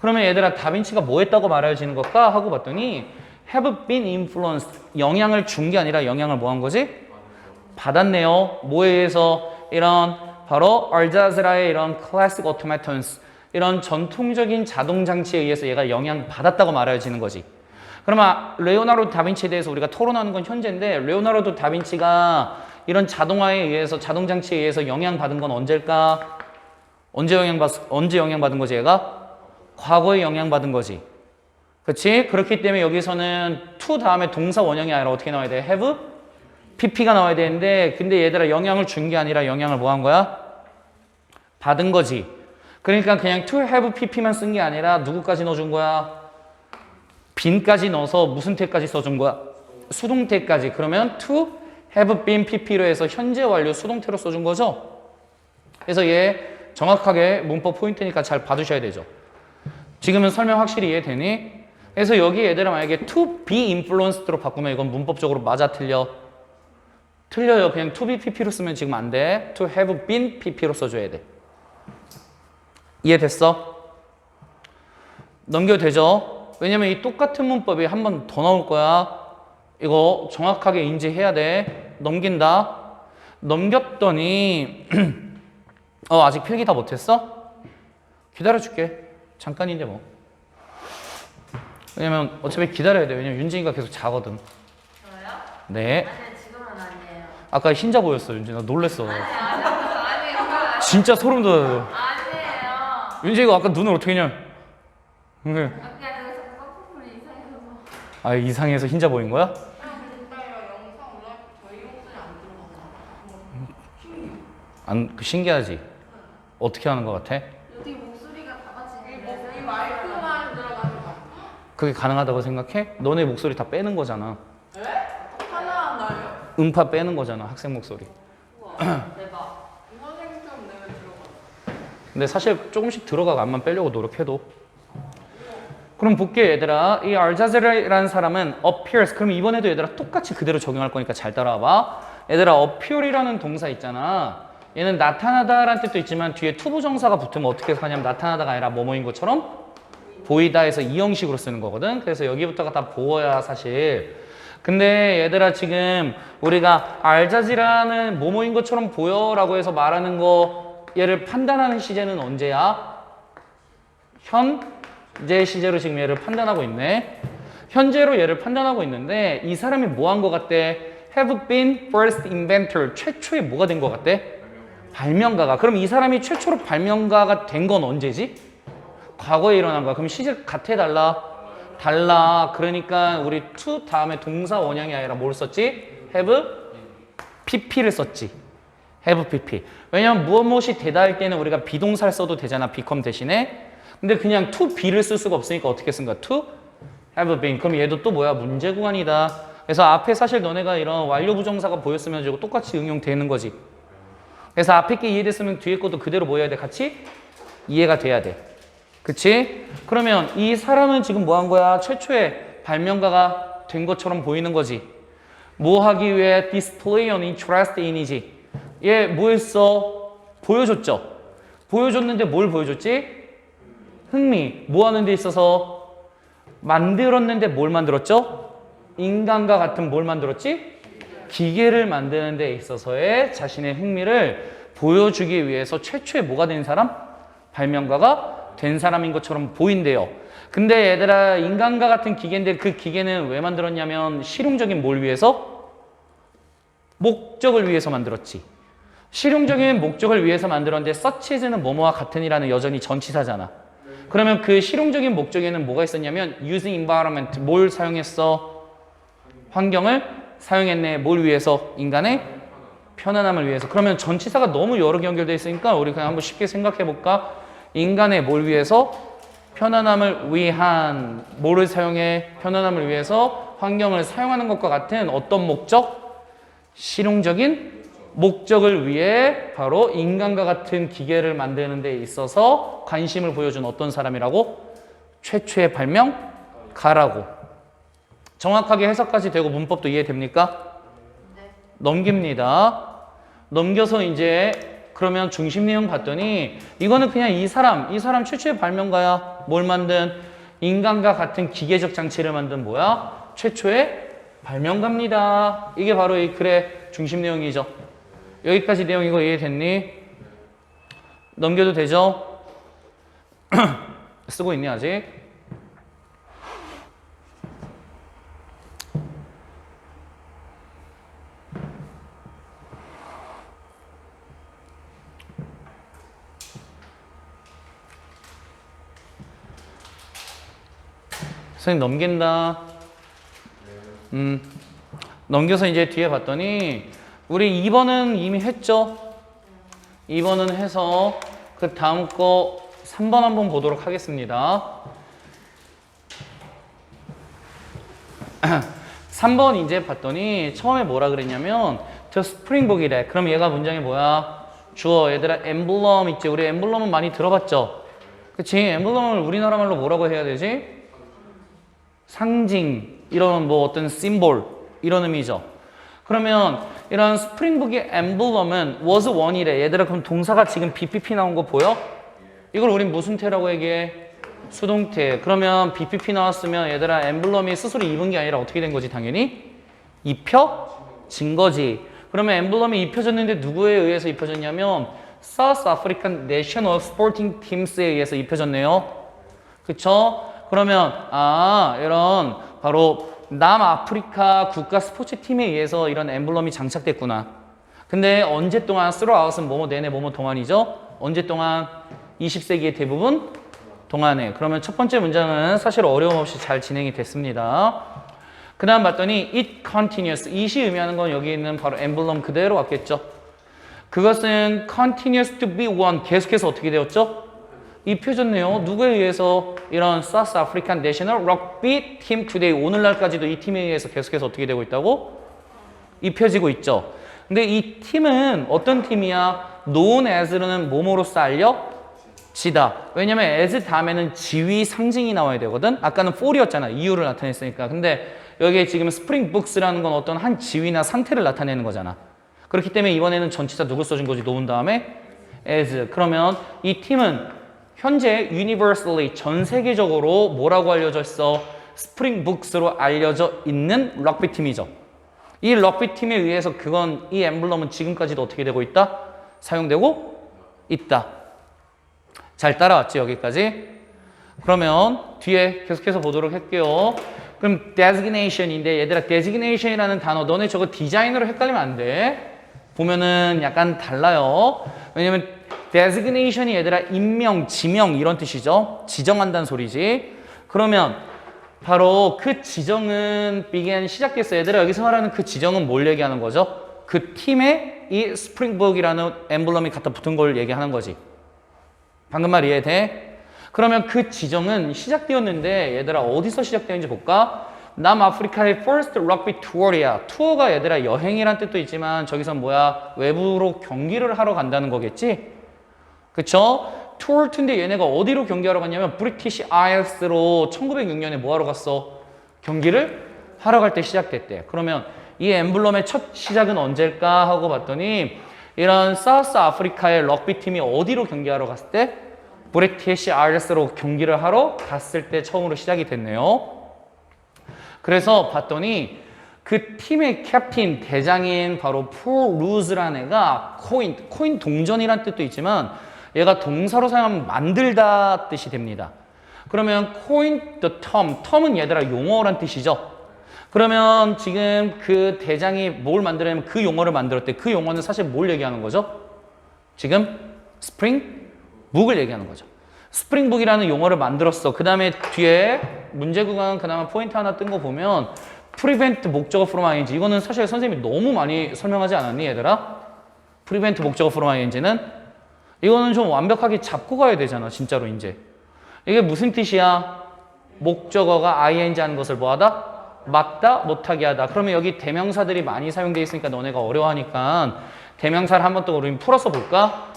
그러면 얘들아 다빈치가 뭐 했다고 말하여지는 걸까? 하고 봤더니 have been influenced. 영향을 준 게 아니라 영향을 뭐 한 거지? 받았네요. 뭐에 의해서? 이런 바로 알자즈라의 이런 클래식 오토마톤스 이런 전통적인 자동 장치에 의해서 얘가 영향받았다고 말해지는 거지. 그러면 레오나르도 다빈치에 대해서 우리가 토론하는 건 현재인데 레오나르도 다빈치가 이런 자동화에 의해서 자동 장치에 의해서 영향받은 건 언제일까? 언제 영향받은 거지 얘가? 과거에 영향받은 거지. 그렇지? 그렇기 때문에 여기서는 to 다음에 동사 원형이 아니라 어떻게 나와야 돼? have? pp가 나와야 되는데 근데 얘들아 영향을 준 게 아니라 영향을 뭐 한 거야? 받은 거지. 그러니까 그냥 to have pp만 쓴 게 아니라 누구까지 넣어준 거야? been까지 넣어서 무슨 태까지 써준 거야? 수동태까지. 그러면 to have been pp로 해서 현재 완료 수동태로 써준 거죠. 그래서 얘 정확하게 문법 포인트니까 잘 봐두셔야 되죠. 지금은 설명 확실히 이해되니? 그래서 여기 얘들아 만약에 to be influenced로 바꾸면 이건 문법적으로 맞아 틀려? 틀려요. 그냥 to be pp로 쓰면 지금 안 돼. to have been pp로 써줘야 돼. 이해됐어? 넘겨도 되죠? 왜냐면 이 똑같은 문법이 한 번 더 나올 거야. 이거 정확하게 인지해야 돼. 넘긴다. 넘겼더니 아직 필기 다 못했어? 기다려줄게. 잠깐인데 뭐. 왜냐면 어차피 기다려야 돼. 왜냐면 윤진이가 계속 자거든. 저요? 네. 아니 지금은 아니에요. 아까 흰자 보였어 윤진아. 놀랬어. 아니에요. 진짜 소름 돋아요. 아니에요. 윤진이가 아까 눈을 어떻게 했냐? 네. 아까 내가 자꾸 깜빡이 이상해서. 아 이상해서 흰자 보인 거야? 안 신기하지? 어떻게 하는 것 같아? 어떻게 목소리가 다 같이 이 마이크만 들어가는 거. 그게 가능하다고 생각해? 너네 목소리 다 빼는 거잖아. 에? 하나 나요? 음파 빼는 거잖아 학생 목소리. 우와 대박. 선생님처럼 내가 들어가. 근데 사실 조금씩 들어가고 안만 빼려고 노력해도. 그럼 볼게 얘들아. 이 알자즈라라는 사람은 appears. 그럼 이번에도 얘들아 똑같이 그대로 적용할 거니까 잘 따라와봐. 얘들아 appear이라는 동사 있잖아. 얘는 나타나다라는 뜻도 있지만 뒤에 투부정사가 붙으면 어떻게 하냐면 나타나다가 아니라 뭐뭐인 것처럼 보이다 해서 이 형식으로 쓰는 거거든. 그래서 여기부터가 다 보어야 사실. 근데 얘들아 지금 우리가 알자지라는 뭐뭐인 것처럼 보여라고 해서 말하는 거 얘를 판단하는 시제는 언제야? 현재 시제로 지금 얘를 판단하고 있네. 현재로 얘를 판단하고 있는데 이 사람이 뭐 한 거 같대? have been first inventor. 최초에 뭐가 된 거 같대? 발명가가. 그럼 이 사람이 최초로 발명가가 된 건 언제지? 과거에 일어난 거야. 그럼 시제 같아 달라? 달라. 그러니까 우리 to 다음에 동사 원형이 아니라 뭘 썼지? have pp를 썼지. have pp. 왜냐면 무엇이 되다 할 때는 우리가 비동사를 써도 되잖아. become 대신에. 근데 그냥 to be를 쓸 수가 없으니까 어떻게 쓴 거야? to have been. 그럼 얘도 또 뭐야? 문제 구간이다. 그래서 앞에 사실 너네가 이런 완료 부정사가 보였으면 저거 똑같이 응용되는 거지. 그래서 앞에 게 이해됐으면 뒤에 것도 그대로 뭐 해야 돼? 같이 이해가 돼야 돼. 그치? 그러면 이 사람은 지금 뭐 한 거야? 최초의 발명가가 된 것처럼 보이는 거지. 뭐 하기 위해 display an interest in이지. 얘 뭐 했어? 보여줬죠? 보여줬는데 뭘 보여줬지? 흥미. 뭐 하는 데 있어서? 만들었는데 뭘 만들었죠? 인간과 같은 뭘 만들었지? 기계를 만드는 데 있어서의 자신의 흥미를 보여주기 위해서 최초의 뭐가 된 사람? 발명가가 된 사람인 것처럼 보인대요. 근데 얘들아 인간과 같은 기계인데 그 기계는 왜 만들었냐면 실용적인 뭘 위해서? 목적을 위해서 만들었지. 실용적인 목적을 위해서 만들었는데 such as는 뭐뭐와 같은이라는 여전히 전치사잖아. 그러면 그 실용적인 목적에는 뭐가 있었냐면 using environment. 뭘 사용했어? 환경을 사용했네. 뭘 위해서? 인간의 편안함을 위해서. 그러면 전치사가 너무 여러 개 연결되어 있으니까 우리 그냥 한번 쉽게 생각해 볼까? 인간의 뭘 위해서? 편안함을 위한. 뭐를 사용해? 편안함을 위해서 환경을 사용하는 것과 같은 어떤 목적? 실용적인 목적을 위해 바로 인간과 같은 기계를 만드는 데 있어서 관심을 보여준 어떤 사람이라고? 최초의 발명가라고. 정확하게 해석까지 되고 문법도 이해됩니까? 네. 넘깁니다. 넘겨서 이제 그러면 중심 내용 봤더니 이거는 그냥 이 사람 최초의 발명가야. 뭘 만든? 인간과 같은 기계적 장치를 만든 뭐야? 최초의 발명가입니다. 이게 바로 이 글의 중심 내용이죠. 여기까지 내용 이거 이해됐니? 넘겨도 되죠? 쓰고 있니 아직? 선생님 넘긴다. 넘겨서 이제 뒤에 봤더니 우리 2번은 이미 했죠? 2번은 해서 그 다음 거 3번 한번 보도록 하겠습니다. 3번 이제 봤더니 처음에 뭐라 그랬냐면 저 스프링북이래. 그럼 얘가 문장이 뭐야? 주어. 얘들아 엠블럼 있지? 우리 엠블럼은 많이 들어봤죠? 그치? 엠블럼을 우리나라 말로 뭐라고 해야 되지? 상징, 이런 뭐 어떤 심볼 이런 의미죠. 그러면 이런 스프링북의 엠블럼은 was one이래. 얘들아 그럼 동사가 지금 BPP 나온 거 보여? 이걸 우린 무슨 태라고 얘기해? 수동태. 그러면 BPP 나왔으면 얘들아 엠블럼이 스스로 입은 게 아니라 어떻게 된 거지? 당연히 입혀진 거지. 그러면 엠블럼이 입혀졌는데 누구에 의해서 입혀졌냐면 South African National Sporting Teams에 의해서 입혀졌네요. 그쵸? 그러면 이런 바로 남아프리카 국가 스포츠팀에 의해서 이런 엠블럼이 장착됐구나. 근데 언제 동안 throughout은 뭐뭐 내내 뭐뭐 동안이죠? 언제 동안? 20세기의 대부분 동안에. 그러면 첫 번째 문장은 사실 어려움 없이 잘 진행이 됐습니다. 그 다음 봤더니 it continues. it이 의미하는 건 여기 있는 바로 엠블럼 그대로 왔겠죠. 그것은 continues to be one. 계속해서 어떻게 되었죠? 입혀졌네요. 누구에 의해서? 이런 South African National Rugby Team Today. 오늘날까지도 이 팀에 의해서 계속해서 어떻게 되고 있다고? 입혀지고 있죠. 근데 이 팀은 어떤 팀이야? known as는 뭐뭐로써 알려지다. 왜냐면 as 다음에는 지위 상징이 나와야 되거든. 아까는 for이었잖아. 이유를 나타냈으니까. 근데 여기에 지금 springboks라는 건 어떤 한 지위나 상태를 나타내는 거잖아. 그렇기 때문에 이번에는 전치사 누구 써준 거지? known 다음에 as. 그러면 이 팀은 현재 universally 전 세계적으로 뭐라고 알려져 있어? 스프링북스로 알려져 있는 럭비 팀이죠. 이 럭비 팀에 의해서 이 엠블럼은 지금까지도 어떻게 되고 있다? 사용되고 있다. 잘 따라왔지 여기까지? 그러면 뒤에 계속해서 보도록 할게요. 그럼 designation인데 얘들아 designation이라는 단어 너네 저거 디자인으로 헷갈리면 안 돼. 보면은 약간 달라요. 왜냐면 designation이 얘들아 임명, 지명 이런 뜻이죠. 지정한다는 소리지. 그러면 바로 그 지정은 began 시작됐어. 얘들아 여기서 말하는 그 지정은 뭘 얘기하는 거죠? 그 팀에 이 스프링북이라는 엠블럼이 갖다 붙은 걸 얘기하는 거지. 방금 말 이해돼? 그러면 그 지정은 시작되었는데 얘들아 어디서 시작되는지 볼까? 남아프리카의 first rugby tour이야. 투어가 얘들아 여행이란 뜻도 있지만 저기서 뭐야? 외부로 경기를 하러 간다는 거겠지? 그쵸? 투어 투인데 얘네가 어디로 경기하러 갔냐면 브리티시 아일스로 1906년에 뭐 하러 갔어? 경기를 하러 갈 때 시작됐대. 그러면 이 엠블럼의 첫 시작은 언제일까 하고 봤더니 이런 사우스 아프리카의 럭비 팀이 어디로 경기하러 갔을 때? 브리티시 아일스로 경기를 하러 갔을 때 처음으로 시작이 됐네요. 그래서 봤더니 그 팀의 캡틴, 대장인 바로 폴 루즈라는 애가 코인 동전이란 뜻도 있지만 얘가 동사로 사용하면 만들다 뜻이 됩니다. 그러면 coin the term, term은 얘들아 용어란 뜻이죠. 그러면 지금 그 대장이 뭘 만들냐면 그 용어를 만들었대. 그 용어는 사실 뭘 얘기하는 거죠? 지금 스프링북을 얘기하는 거죠. 스프링북이라는 용어를 만들었어. 그 다음에 뒤에 문제 구간 그나마 포인트 하나 뜬 거 보면 prevent 목적어 from ing. 이거는 사실 선생님이 너무 많이 설명하지 않았니 얘들아? prevent 목적어 from ing는 이거는 좀 완벽하게 잡고 가야 되잖아 진짜로 이제. 이게 무슨 뜻이야? 목적어가 ing 하는 것을 뭐하다? 막다? 못하게 하다. 그러면 여기 대명사들이 많이 사용되어 있으니까 너네가 어려워하니까 대명사를 한번 또 우리 풀어서 볼까?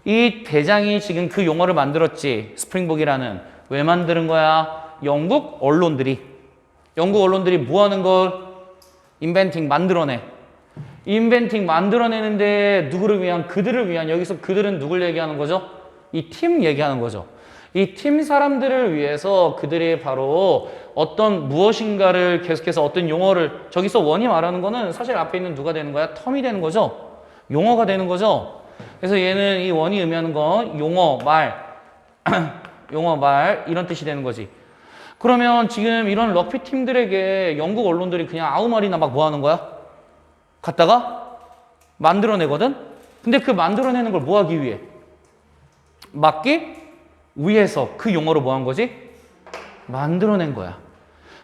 이 대장이 지금 그 용어를 만들었지. 스프링북이라는. 왜 만드는 거야? 영국 언론들이 뭐 하는 걸? 인벤팅 만들어내. 인벤팅 만들어내는데 누구를 위한? 그들을 위한. 여기서 그들은 누굴 얘기하는 거죠? 이 팀 얘기하는 거죠. 이 팀 사람들을 위해서 그들이 바로 어떤 무엇인가를 계속해서 어떤 용어를 저기서 원이 말하는 거는 사실 앞에 있는 누가 되는 거야? 텀이 되는 거죠. 용어가 되는 거죠. 그래서 얘는 이 원이 의미하는 건 용어, 말, 용어, 말 이런 뜻이 되는 거지. 그러면 지금 이런 럭비 팀들에게 영국 언론들이 그냥 아무 말이나 막 뭐 하는 거야? 갖다가 만들어내거든? 근데 그 만들어내는 걸 뭐 하기 위해? 막기 위해서 그 용어로 뭐 한 거지? 만들어낸 거야.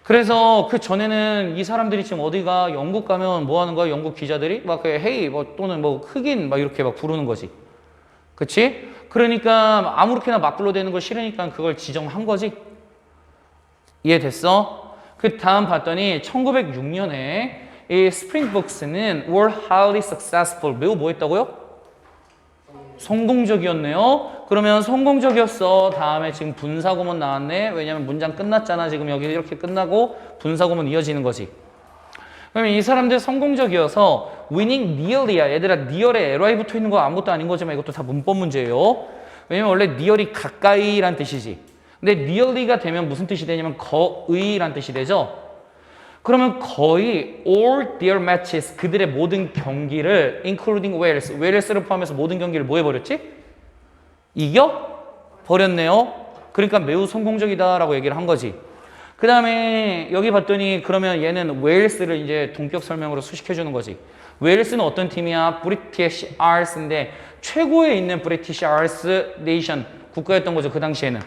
그래서 그 전에는 이 사람들이 지금 어디가 영국 가면 뭐 하는 거야? 영국 기자들이 막 헤이 뭐 또는 뭐 흑인 막 이렇게 막 부르는 거지. 그치? 그러니까 아무렇게나 막 불러대는 거 싫으니까 그걸 지정한 거지. 이해됐어? 그 다음 봤더니 1906년에 이 스프링북스는 were highly successful. 매우 뭐 했다고요? 성공적이었네요. 그러면 성공적이었어. 다음에 지금 분사구문 나왔네. 왜냐면 문장 끝났잖아. 지금 여기 이렇게 끝나고 분사구문 이어지는 거지. 그러면 이 사람들 성공적이어서 winning nearly야. 얘들아 near에 ly 붙어 있는 거 아무것도 아닌 거지만 이것도 다 문법 문제예요. 왜냐면 원래 near이 가까이란 뜻이지. 근데 nearly가 되면 무슨 뜻이 되냐면 거의란 뜻이 되죠. 그러면 거의 all their matches 그들의 모든 경기를 including Wales, 웨일스를 포함해서 모든 경기를 뭐 해버렸지? 이겨 버렸네요. 그러니까 매우 성공적이다라고 얘기를 한 거지. 그 다음에 여기 봤더니 그러면 얘는 웨일스를 이제 동격 설명으로 수식해 주는 거지. 웨일스는 어떤 팀이야? British Islands인데 최고에 있는 British Isles Nation 국가였던 거죠. 그 당시에는.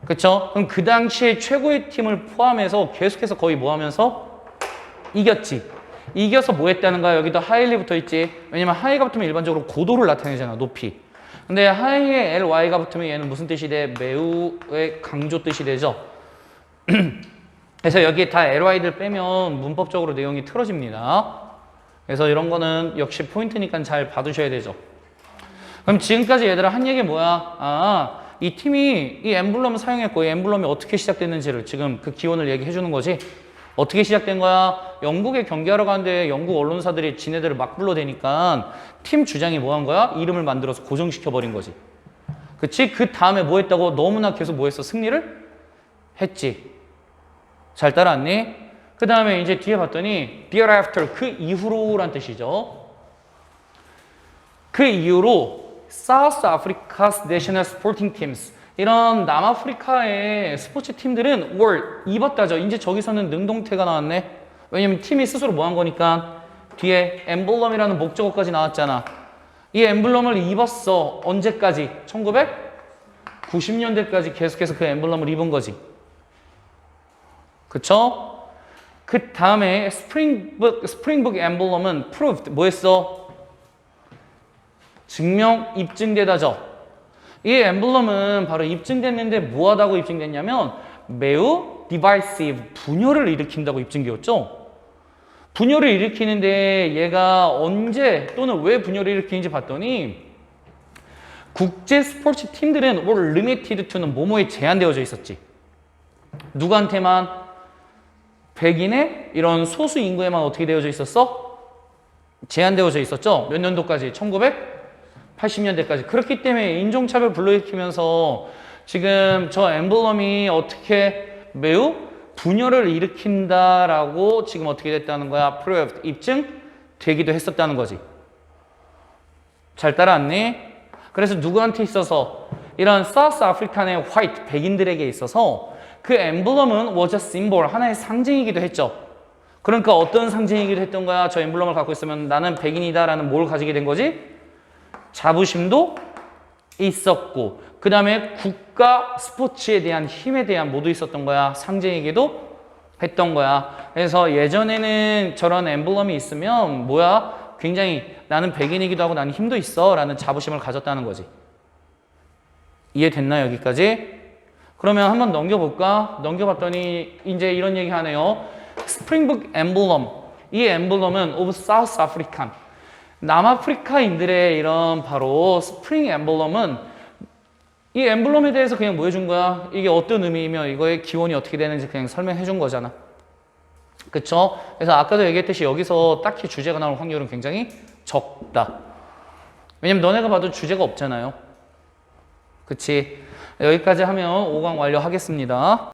그쵸? 그럼 그 당시에 최고의 팀을 포함해서 계속해서 거의 뭐 하면서 이겼지. 이겨서 뭐 했다는 거야? 여기도 하이리 붙어 있지. 왜냐면 하이가 붙으면 일반적으로 고도를 나타내잖아. 높이. 근데 하이에 ly가 붙으면 얘는 무슨 뜻이 돼? 매우의 강조 뜻이 되죠. 그래서 여기에 다 ly들 빼면 문법적으로 내용이 틀어집니다. 그래서 이런 거는 역시 포인트니까 잘 봐두셔야 되죠. 그럼 지금까지 얘들아 한 얘기 뭐야? 이 팀이 이 엠블럼을 사용했고 이 엠블럼이 어떻게 시작됐는지를 지금 그 기원을 얘기해 주는 거지. 어떻게 시작된 거야? 영국에 경기하러 가는데 영국 언론사들이 지네들을 막 불러대니까 팀 주장이 뭐 한 거야? 이름을 만들어서 고정시켜 버린 거지. 그치? 그 다음에 뭐 했다고? 너무나 계속 뭐 했어? 승리를 했지. 잘 따라왔니? 그 다음에 이제 뒤에 봤더니 thereafter 그 이후로란 뜻이죠. 그 이후로 South Africa's National Sporting Teams 이런 남아프리카의 스포츠 팀들은 were 입었다죠. 이제 저기서는 능동태가 나왔네. 왜냐면 팀이 스스로 뭐 한 거니까 뒤에 엠블럼이라는 목적어까지 나왔잖아. 이 엠블럼을 입었어. 언제까지? 1990년대까지 계속해서 그 엠블럼을 입은 거지. 그쵸? 그 다음에 스프링북 엠블럼은 proved 뭐 했어? 증명, 입증되다죠. 이 엠블럼은 바로 입증됐는데 뭐하다고 입증됐냐면 매우 divisive, 분열을 일으킨다고 입증되었죠. 분열을 일으키는데 얘가 언제 또는 왜 분열을 일으키는지 봤더니 국제 스포츠 팀들은 were limited to는 뭐뭐에 제한되어져 있었지. 누구한테만? 백인의 이런 소수 인구에만 어떻게 되어져 있었어? 제한되어져 있었죠. 몇 년도까지? 1980년대까지. 그렇기 때문에 인종차별 불러일으키면서 지금 저 엠블럼이 어떻게 매우 분열을 일으킨다라고 지금 어떻게 됐다는 거야? proved, 입증되기도 했었다는 거지. 잘 따라왔니? 그래서 누구한테 있어서 이런 사우스 아프리칸의 화이트, 백인들에게 있어서 그 엠블럼은 was a symbol, 하나의 상징이기도 했죠. 그러니까 어떤 상징이기도 했던 거야? 저 엠블럼을 갖고 있으면 나는 백인이다라는 뭘 가지게 된 거지? 자부심도 있었고 그 다음에 국가 스포츠에 대한 힘에 대한 모두 있었던 거야. 상징이기도 했던 거야. 그래서 예전에는 저런 엠블럼이 있으면 뭐야? 굉장히 나는 백인이기도 하고 나는 힘도 있어 라는 자부심을 가졌다는 거지. 이해됐나 여기까지? 그러면 한번 넘겨볼까? 넘겨봤더니 이제 이런 얘기 하네요. 스프링북 엠블럼, 이 엠블럼은 of South African, 남아프리카인들의 이런 바로 스프링 엠블럼은 이 엠블럼에 대해서 그냥 뭐 해준 거야? 이게 어떤 의미이며 이거의 기원이 어떻게 되는지 그냥 설명해 준 거잖아. 그쵸? 그래서 아까도 얘기했듯이 여기서 딱히 주제가 나올 확률은 굉장히 적다. 왜냐면 너네가 봐도 주제가 없잖아요. 그치? 여기까지 하면 5강 완료하겠습니다.